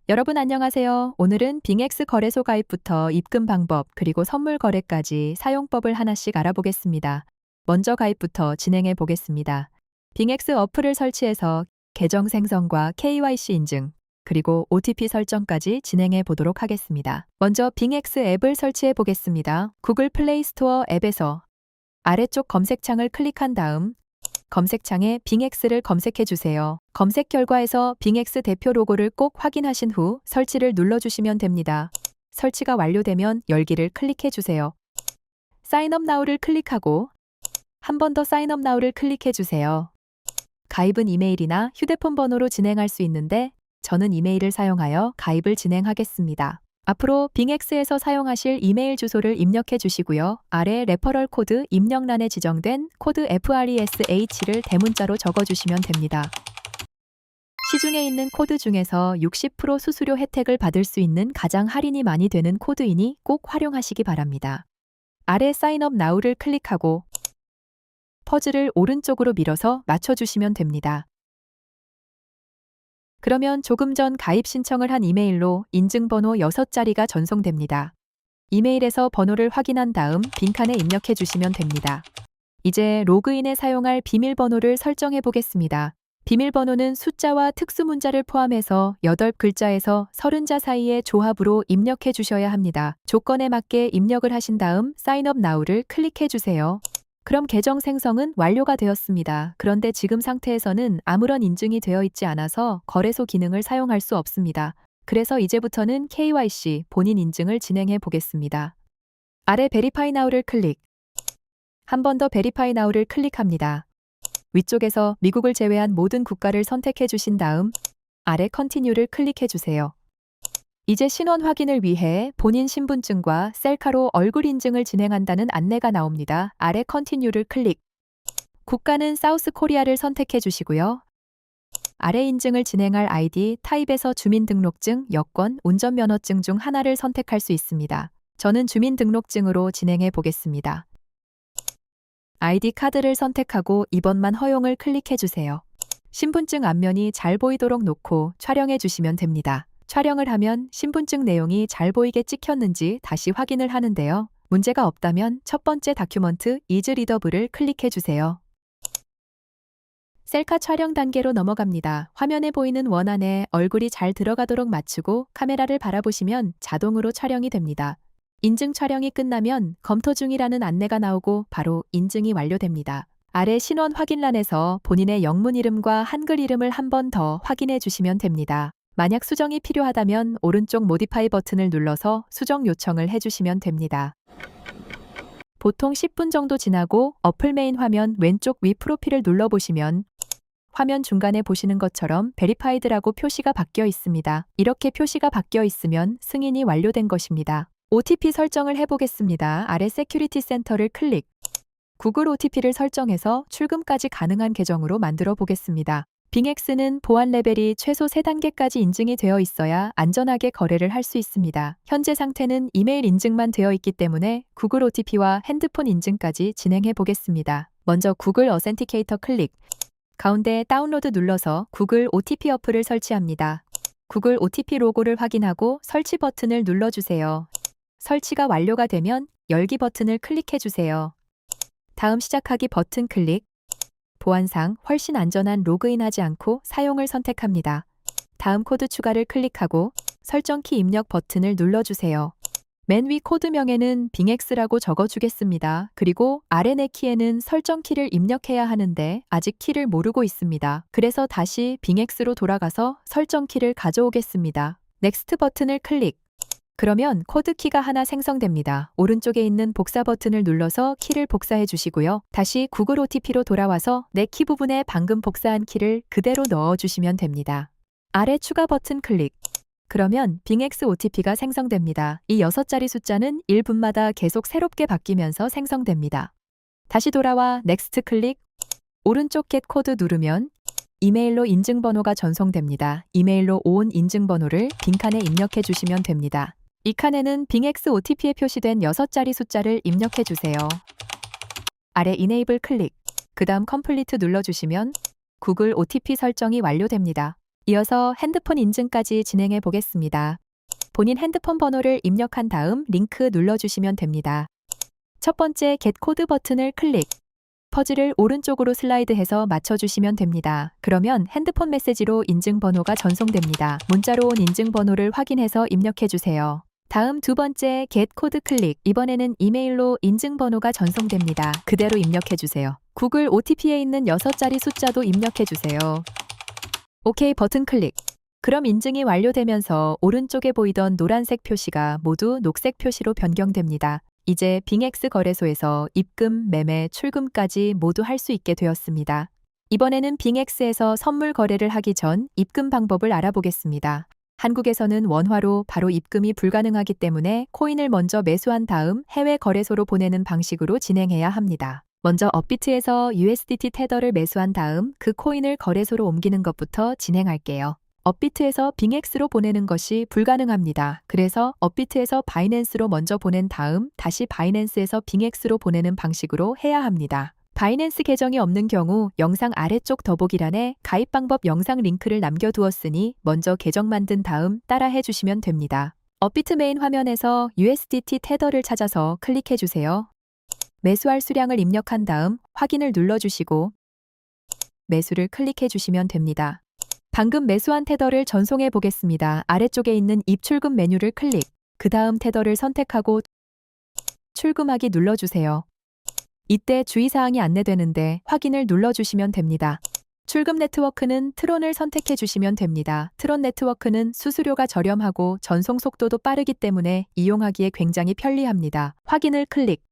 여러분 안녕하세요. 오늘은 빙엑스 거래소 가입부터 입금 방법 그리고 선물 거래까지 사용법을 하나씩 알아보겠습니다. 먼저 가입부터 진행해 보겠습니다. 빙엑스 어플을 설치해서 계정 생성과 KYC 인증 그리고 OTP 설정까지 진행해 보도록 하겠습니다. 먼저 빙엑스 앱을 설치해 보겠습니다. 구글 플레이 스토어 앱에서 아래쪽 검색창을 클릭한 다음 검색창에 빙엑스를 검색해 주세요. 검색 결과에서 빙엑스 대표 로고를 꼭 확인하신 후 설치를 눌러주시면 됩니다. 설치가 완료되면 열기를 클릭해 주세요. 사인업 나우를 클릭하고 한 번 더 사인업 나우를 클릭해 주세요. 가입은 이메일이나 휴대폰 번호로 진행할 수 있는데 저는 이메일을 사용하여 가입을 진행하겠습니다. 앞으로 빙엑스에서 사용하실 이메일 주소를 입력해 주시고요. 아래 레퍼럴 코드 입력란에 지정된 코드 FRESH를 대문자로 적어주시면 됩니다. 시중에 있는 코드 중에서 60% 수수료 혜택을 받을 수 있는 가장 할인이 많이 되는 코드이니 꼭 활용하시기 바랍니다. 아래 사인업 나우를 클릭하고 퍼즐을 오른쪽으로 밀어서 맞춰주시면 됩니다. 그러면 조금 전 가입 신청을 한 이메일로 인증번호 6자리가 전송됩니다. 이메일에서 번호를 확인한 다음 빈칸에 입력해 주시면 됩니다. 이제 로그인에 사용할 비밀번호를 설정해 보겠습니다. 비밀번호는 숫자와 특수문자를 포함해서 8글자에서 30자 사이의 조합으로 입력해 주셔야 합니다. 조건에 맞게 입력을 하신 다음 사인업 나우를 클릭해 주세요. 그럼 계정 생성은 완료가 되었습니다. 그런데 지금 상태에서는 아무런 인증이 되어 있지 않아서 거래소 기능을 사용할 수 없습니다. 그래서 이제부터는 KYC 본인 인증을 진행해 보겠습니다. 아래 베리파이 나우를 클릭. 한 번 더 베리파이 나우를 클릭합니다. 위쪽에서 미국을 제외한 모든 국가를 선택해 주신 다음 아래 컨티뉴를 클릭해 주세요. 이제 신원 확인을 위해 본인 신분증과 셀카로 얼굴 인증을 진행한다는 안내가 나옵니다. 아래 컨티뉴를 클릭. 국가는 사우스 코리아를 선택해 주시고요. 아래 인증을 진행할 아이디 타입에서 주민등록증, 여권, 운전면허증 중 하나를 선택할 수 있습니다. 저는 주민등록증으로 진행해 보겠습니다. 아이디 카드를 선택하고 2번만 허용을 클릭해 주세요. 신분증 앞면이 잘 보이도록 놓고 촬영해 주시면 됩니다. 촬영을 하면 신분증 내용이 잘 보이게 찍혔는지 다시 확인을 하는데요. 문제가 없다면 첫 번째 다큐먼트 이즈 리더블을 클릭해 주세요. 셀카 촬영 단계로 넘어갑니다. 화면에 보이는 원 안에 얼굴이 잘 들어가도록 맞추고 카메라를 바라보시면 자동으로 촬영이 됩니다. 인증 촬영이 끝나면 검토 중이라는 안내가 나오고 바로 인증이 완료됩니다. 아래 신원 확인란에서 본인의 영문 이름과 한글 이름을 한 번 더 확인해 주시면 됩니다. 만약 수정이 필요하다면 오른쪽 모디파이 버튼을 눌러서 수정 요청을 해주시면 됩니다. 보통 10분 정도 지나고 어플 메인 화면 왼쪽 위 프로필을 눌러보시면 화면 중간에 보시는 것처럼 베리파이드라고 표시가 바뀌어 있습니다. 이렇게 표시가 바뀌어 있으면 승인이 완료된 것입니다. OTP 설정을 해보겠습니다. 아래 세큐리티 센터를 클릭. 구글 OTP를 설정해서 출금까지 가능한 계정으로 만들어 보겠습니다. 빙엑스는 보안 레벨이 최소 3단계까지 인증이 되어 있어야 안전하게 거래를 할 수 있습니다. 현재 상태는 이메일 인증만 되어 있기 때문에 구글 OTP와 핸드폰 인증까지 진행해 보겠습니다. 먼저 구글 어센티케이터 클릭. 가운데 다운로드 눌러서 구글 OTP 어플을 설치합니다. 구글 OTP 로고를 확인하고 설치 버튼을 눌러주세요. 설치가 완료가 되면 열기 버튼을 클릭해 주세요. 다음 시작하기 버튼 클릭. 보안상 훨씬 안전한 로그인하지 않고 사용을 선택합니다. 다음 코드 추가를 클릭하고 설정키 입력 버튼을 눌러주세요. 맨 위 코드명에는 빙엑스라고 적어주겠습니다. 그리고 아래 네 키에는 설정키를 입력해야 하는데 아직 키를 모르고 있습니다. 그래서 다시 빙엑스로 돌아가서 설정키를 가져오겠습니다. 넥스트 버튼을 클릭. 그러면 코드키가 하나 생성됩니다. 오른쪽에 있는 복사 버튼을 눌러서 키를 복사해 주시고요. 다시 구글 OTP로 돌아와서 내 키 부분에 방금 복사한 키를 그대로 넣어 주시면 됩니다. 아래 추가 버튼 클릭. 그러면 빙엑스 OTP가 생성됩니다. 이 6자리 숫자는 1분마다 계속 새롭게 바뀌면서 생성됩니다. 다시 돌아와 넥스트 클릭. 오른쪽 겟 코드 누르면 이메일로 인증번호가 전송됩니다. 이메일로 온 인증번호를 빈칸에 입력해 주시면 됩니다. 이 칸에는 빙엑스 OTP에 표시된 6자리 숫자를 입력해 주세요. 아래 이네이블 클릭. 그 다음 컴플리트 눌러주시면 구글 OTP 설정이 완료됩니다. 이어서 핸드폰 인증까지 진행해 보겠습니다. 본인 핸드폰 번호를 입력한 다음 링크 눌러주시면 됩니다. 첫 번째 Get 코드 버튼을 클릭. 퍼즐을 오른쪽으로 슬라이드해서 맞춰주시면 됩니다. 그러면 핸드폰 메시지로 인증번호가 전송됩니다. 문자로 온 인증번호를 확인해서 입력해주세요. 다음 두 번째 Get 코드 클릭. 이번에는 이메일로 인증번호가 전송됩니다. 그대로 입력해주세요. 구글 OTP에 있는 6자리 숫자도 입력해주세요. OK 버튼 클릭. 그럼 인증이 완료되면서 오른쪽에 보이던 노란색 표시가 모두 녹색 표시로 변경됩니다. 이제 빙엑스 거래소에서 입금, 매매, 출금까지 모두 할 수 있게 되었습니다. 이번에는 빙엑스에서 선물 거래를 하기 전 입금 방법을 알아보겠습니다. 한국에서는 원화로 바로 입금이 불가능하기 때문에 코인을 먼저 매수한 다음 해외 거래소로 보내는 방식으로 진행해야 합니다. 먼저 업비트에서 USDT 테더를 매수한 다음 그 코인을 거래소로 옮기는 것부터 진행할게요. 업비트에서 빙엑스로 보내는 것이 불가능합니다. 그래서 업비트에서 바이낸스로 먼저 보낸 다음 다시 바이낸스에서 빙엑스로 보내는 방식으로 해야 합니다. 바이낸스 계정이 없는 경우 영상 아래쪽 더보기란에 가입 방법 영상 링크를 남겨두었으니 먼저 계정 만든 다음 따라해 주시면 됩니다. 업비트 메인 화면에서 USDT 테더를 찾아서 클릭해 주세요. 매수할 수량을 입력한 다음 확인을 눌러주시고 매수를 클릭해 주시면 됩니다. 방금 매수한 테더를 전송해 보겠습니다. 아래쪽에 있는 입출금 메뉴를 클릭. 그 다음 테더를 선택하고 출금하기 눌러주세요. 이때 주의사항이 안내되는데 확인을 눌러주시면 됩니다. 출금 네트워크는 트론을 선택해 주시면 됩니다. 트론 네트워크는 수수료가 저렴하고 전송 속도도 빠르기 때문에 이용하기에 굉장히 편리합니다. 확인을 클릭.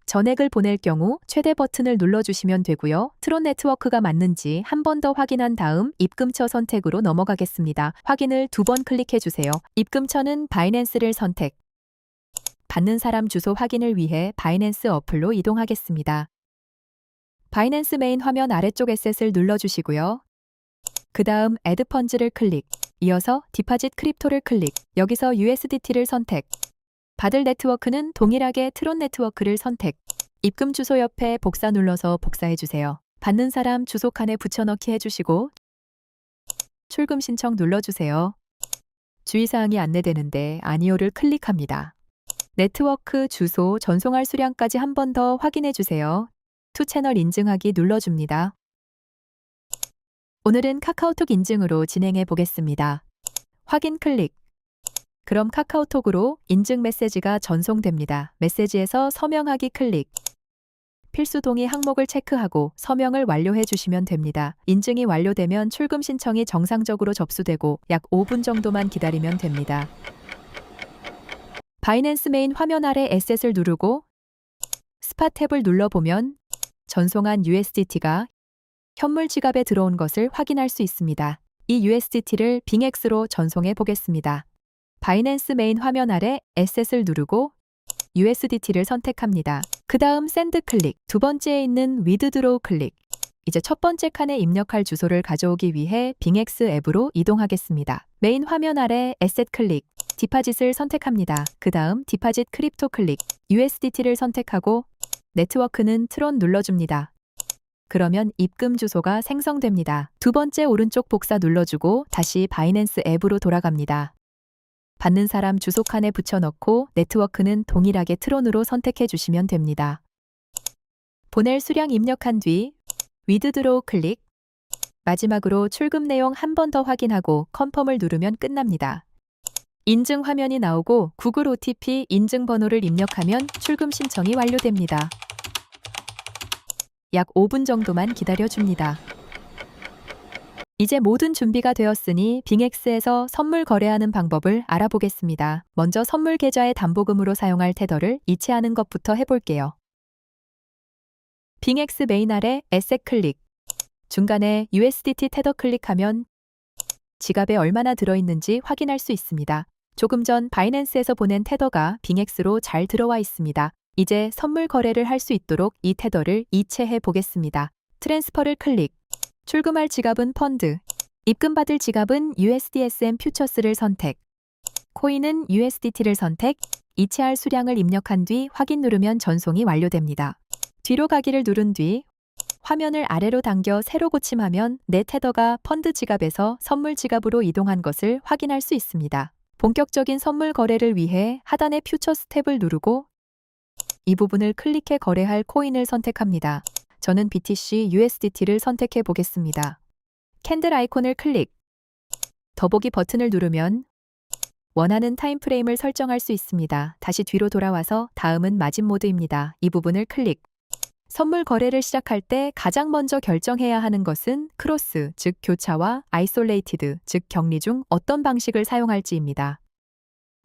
전액을 보낼 경우 최대 버튼을 눌러주시면 되고요. 트론 네트워크가 맞는지 한 번 더 확인한 다음 입금처 선택으로 넘어가겠습니다. 확인을 2번 클릭해 주세요. 입금처는 바이낸스를 선택. 받는 사람 주소 확인을 위해 바이낸스 어플로 이동하겠습니다. 바이낸스 메인 화면 아래쪽 에셋을 눌러주시고요. 그 다음 애드 펀즈를 클릭. 이어서 디파짓 크립토를 클릭. 여기서 USDT를 선택. 받을 네트워크는 동일하게 트론 네트워크를 선택. 입금 주소 옆에 복사 눌러서 복사해 주세요. 받는 사람 주소 칸에 붙여넣기 해주시고 출금 신청 눌러주세요. 주의사항이 안내되는데 아니오를 클릭합니다. 네트워크, 주소, 전송할 수량까지 한 번 더 확인해 주세요. 투 채널 인증하기 눌러줍니다. 오늘은 카카오톡 인증으로 진행해 보겠습니다. 확인 클릭. 그럼 카카오톡으로 인증 메시지가 전송됩니다. 메시지에서 서명하기 클릭. 필수 동의 항목을 체크하고 서명을 완료해 주시면 됩니다. 인증이 완료되면 출금 신청이 정상적으로 접수되고 약 5분 정도만 기다리면 됩니다. 바이낸스 메인 화면 아래 에셋을 누르고 스팟 탭을 눌러보면 전송한 USDT가 현물 지갑에 들어온 것을 확인할 수 있습니다. 이 USDT를 빙엑스로 전송해 보겠습니다. 바이낸스 메인 화면 아래 에셋을 누르고 USDT를 선택합니다. 그 다음 샌드 클릭, 두 번째에 있는 위드드로우 클릭. 이제 첫 번째 칸에 입력할 주소를 가져오기 위해 빙엑스 앱으로 이동하겠습니다. 메인 화면 아래 에셋 클릭, 디파짓을 선택합니다. 그 다음 디파짓 크립토 클릭, USDT를 선택하고 네트워크는 트론 눌러줍니다. 그러면 입금 주소가 생성됩니다. 두 번째 오른쪽 복사 눌러주고 다시 바이낸스 앱으로 돌아갑니다. 받는 사람 주소 칸에 붙여넣고 네트워크는 동일하게 트론으로 선택해 주시면 됩니다. 보낼 수량 입력한 뒤 위드드로우 클릭, 마지막으로 출금 내용 한 번 더 확인하고 컨펌을 누르면 끝납니다. 인증 화면이 나오고 구글 OTP 인증 번호를 입력하면 출금 신청이 완료됩니다. 약 5분 정도만 기다려줍니다. 이제 모든 준비가 되었으니 빙엑스에서 선물 거래하는 방법을 알아보겠습니다. 먼저 선물 계좌의 담보금으로 사용할 테더를 이체하는 것부터 해볼게요. 빙엑스 메인 아래 에셋 클릭, 중간에 USDT 테더 클릭하면 지갑에 얼마나 들어있는지 확인할 수 있습니다. 조금 전 바이낸스에서 보낸 테더가 빙엑스로 잘 들어와 있습니다. 이제 선물 거래를 할 수 있도록 이 테더를 이체해 보겠습니다. 트랜스퍼를 클릭. 출금할 지갑은 펀드, 입금받을 지갑은 USDSM 퓨처스를 선택, 코인은 USDT를 선택, 이체할 수량을 입력한 뒤 확인 누르면 전송이 완료됩니다. 뒤로 가기를 누른 뒤 화면을 아래로 당겨 새로 고침하면 내 테더가 펀드 지갑에서 선물 지갑으로 이동한 것을 확인할 수 있습니다. 본격적인 선물 거래를 위해 하단의 퓨처스 탭을 누르고 이 부분을 클릭해 거래할 코인을 선택합니다. 저는 BTC USDT를 선택해 보겠습니다. 캔들 아이콘을 클릭. 더보기 버튼을 누르면 원하는 타임프레임을 설정할 수 있습니다. 다시 뒤로 돌아와서 다음은 마진 모드입니다. 이 부분을 클릭. 선물 거래를 시작할 때 가장 먼저 결정해야 하는 것은 크로스, 즉 교차와 아이솔레이티드, 즉 격리 중 어떤 방식을 사용할지입니다.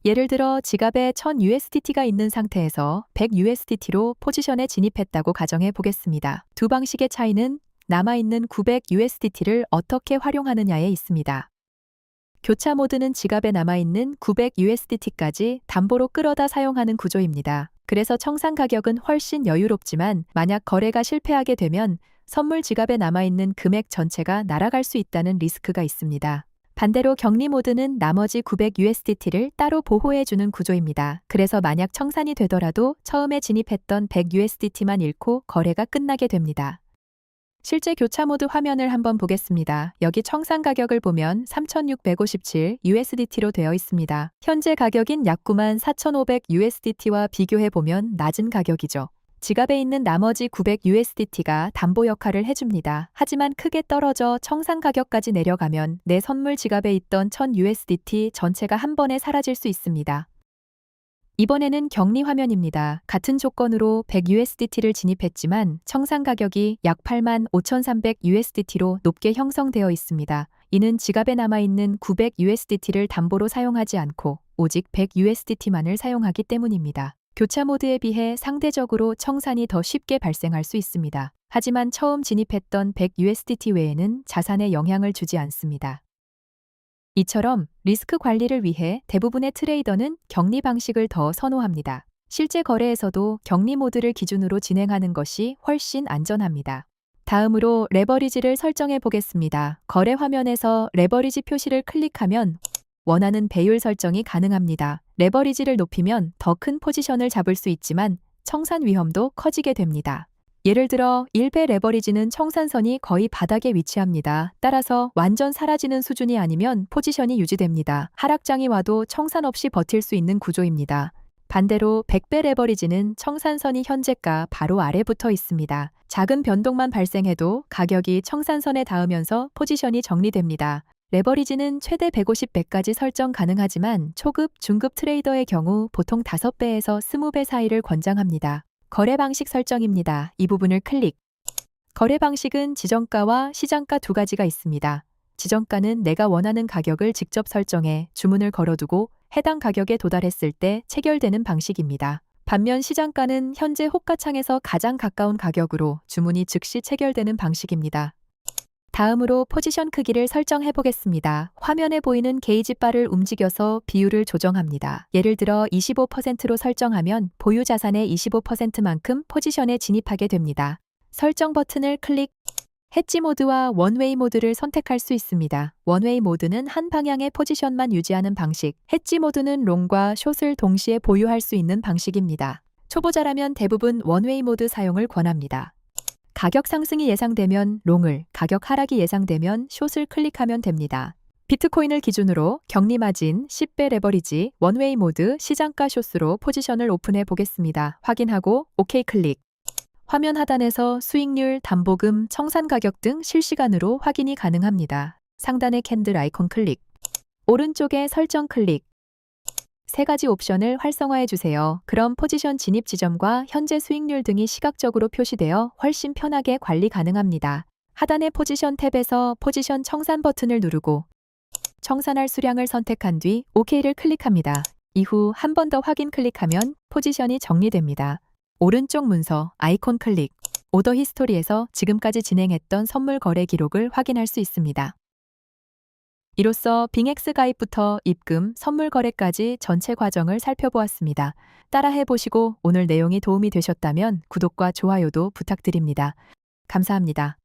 예를 들어 지갑에 1000USDT가 있는 상태에서 100USDT로 포지션에 진입했다고 가정해 보겠습니다. 두 방식의 차이는 남아있는 900USDT를 어떻게 활용하느냐에 있습니다. 교차 모드는 지갑에 남아있는 900USDT까지 담보로 끌어다 사용하는 구조입니다. 그래서 청산 가격은 훨씬 여유롭지만 만약 거래가 실패하게 되면 선물 지갑에 남아있는 금액 전체가 날아갈 수 있다는 리스크가 있습니다. 반대로 격리 모드는 나머지 900USDT를 따로 보호해주는 구조입니다. 그래서 만약 청산이 되더라도 처음에 진입했던 100USDT만 잃고 거래가 끝나게 됩니다. 실제 교차 모드 화면을 한번 보겠습니다. 여기 청산 가격을 보면 3,657USDT로 되어 있습니다. 현재 가격인 약 94,500USDT와 비교해 보면 낮은 가격이죠. 지갑에 있는 나머지 900USDT가 담보 역할을 해줍니다. 하지만 크게 떨어져 청산 가격까지 내려가면 내 선물 지갑에 있던 1000USDT 전체가 한 번에 사라질 수 있습니다. 이번에는 격리 화면입니다. 같은 조건으로 100USDT를 진입했지만 청산 가격이 약 85,300USDT로 높게 형성되어 있습니다. 이는 지갑에 남아있는 900USDT를 담보로 사용하지 않고 오직 100USDT만을 사용하기 때문입니다. 교차 모드에 비해 상대적으로 청산이 더 쉽게 발생할 수 있습니다. 하지만 처음 진입했던 100USDT 외에는 자산에 영향을 주지 않습니다. 이처럼 리스크 관리를 위해 대부분의 트레이더는 격리 방식을 더 선호합니다. 실제 거래에서도 격리 모드를 기준으로 진행하는 것이 훨씬 안전합니다. 다음으로 레버리지를 설정해 보겠습니다. 거래 화면에서 레버리지 표시를 클릭하면 원하는 배율 설정이 가능합니다. 레버리지를 높이면 더 큰 포지션을 잡을 수 있지만 청산 위험도 커지게 됩니다. 예를 들어 1배 레버리지는 청산선이 거의 바닥에 위치합니다. 따라서 완전 사라지는 수준이 아니면 포지션이 유지됩니다. 하락장이 와도 청산 없이 버틸 수 있는 구조입니다. 반대로 100배 레버리지는 청산선이 현재가 바로 아래 붙어 있습니다. 작은 변동만 발생해도 가격이 청산선에 닿으면서 포지션이 정리됩니다. 레버리지는 최대 150배까지 설정 가능하지만 초급, 중급 트레이더의 경우 보통 5배에서 20배 사이를 권장합니다. 거래 방식 설정입니다. 이 부분을 클릭. 거래 방식은 지정가와 시장가 두 가지가 있습니다. 지정가는 내가 원하는 가격을 직접 설정해 주문을 걸어두고 해당 가격에 도달했을 때 체결되는 방식입니다. 반면 시장가는 현재 호가창에서 가장 가까운 가격으로 주문이 즉시 체결되는 방식입니다. 다음으로 포지션 크기를 설정해 보겠습니다. 화면에 보이는 게이지 바를 움직여서 비율을 조정합니다. 예를 들어 25%로 설정하면 보유 자산의 25%만큼 포지션에 진입하게 됩니다. 설정 버튼을 클릭. 해지 모드와 원웨이 모드를 선택할 수 있습니다. 원웨이 모드는 한 방향의 포지션만 유지하는 방식, 해지 모드는 롱과 숏을 동시에 보유할 수 있는 방식입니다. 초보자라면 대부분 원웨이 모드 사용을 권합니다. 가격 상승이 예상되면 롱을, 가격 하락이 예상되면 숏을 클릭하면 됩니다. 비트코인을 기준으로 격리 마진, 10배 레버리지, 원웨이 모드, 시장가 숏으로 포지션을 오픈해 보겠습니다. 확인하고 OK 클릭. 화면 하단에서 수익률, 담보금, 청산 가격 등 실시간으로 확인이 가능합니다. 상단의 캔들 아이콘 클릭. 오른쪽에 설정 클릭. 세 가지 옵션을 활성화해 주세요. 그럼 포지션 진입 지점과 현재 수익률 등이 시각적으로 표시되어 훨씬 편하게 관리 가능합니다. 하단의 포지션 탭에서 포지션 청산 버튼을 누르고 청산할 수량을 선택한 뒤 OK를 클릭합니다. 이후 한 번 더 확인 클릭하면 포지션이 정리됩니다. 오른쪽 문서 아이콘 클릭. 오더 히스토리에서 지금까지 진행했던 선물 거래 기록을 확인할 수 있습니다. 이로써 빙엑스 가입부터 입금, 선물 거래까지 전체 과정을 살펴보았습니다. 따라해 보시고 오늘 내용이 도움이 되셨다면 구독과 좋아요도 부탁드립니다. 감사합니다.